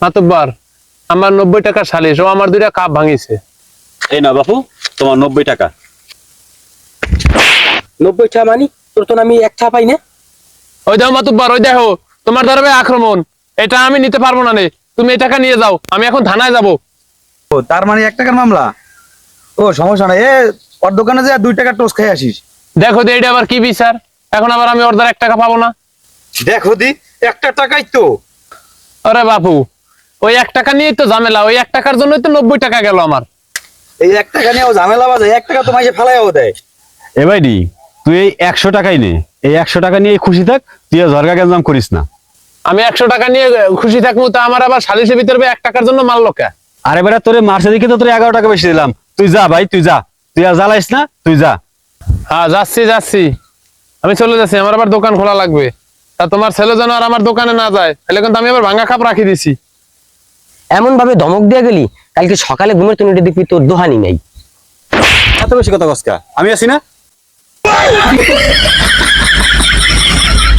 মাতব্বর আমার 90 টাকা সালিশ, ও আমার 2টা কাপ ভাঙিছে। এই না বাপু, তোমার 90 টাকা। 90 টাকা মানে তোর তো আমি 1 টাকা পাই না। ওই দেখো মাতব্বর, ওই দেখো তোমার ধরবে আক্রমণ। এটা আমি নিতে পারবো না নে, তুমি এই টাকা নিয়ে যাও, আমি এখন থানায় যাব। ও তার মানে 1 টাকার মামলা। ও সমস্যা নাই, ওর দোকানে যা 2 টাকা টোস্ট খাই আসিস। দেখো তো এটা আবার কি বিচার, এখন আবার আমি ওর দ্বারা 1 টাকা পাবো না। দেখো দি, 1 টাকাই তো। আরে বাপু, ওই 1 টাকা নিয়েই তো ঝামেলা, ওই 1 টাকার জন্যই তো 90 টাকা গেল আমার। এই 1 টাকা নিয়ে ও ঝামেলা বাজে, 1 টাকা তো মাইসে ফেলাইও দেয়। এ ভাইডি, তুই এই 100 টাকাই নে, এই 100 টাকা নিয়ে খুশি থাক, তুই আর ঝরগা গেঞ্জাম করিস না। আমি 100 টাকা নিয়ে খুশি থাকবো, তা আমার আবার সালিশের ভিতরে 1 টাকার জন্য মারলো কে? আরে বেটা, তোরে মারছে দেখে তো তোর 11 টাকা বেশি দিলাম। তুই যা ভাই, তুই যা, তুই আর জ্বালাইস না, তুই যা। হ্যাঁ যাচ্ছি, আমি চলে যাচ্ছি, আমার আবার দোকান খোলা লাগবে। তা তোমার ছেলে যেন আর আমার দোকানে না যায়, তাহলে কিন্তু আমি আবার ভাঙা কাপ রাখি দিছি। এমন ভাবে ধমক দিয়ে গেলি, কালকে সকালে ঘুমের তুই দেখবি তোর দোহানি নাই। এত বেশি কথা কসকা, আমি আছি না।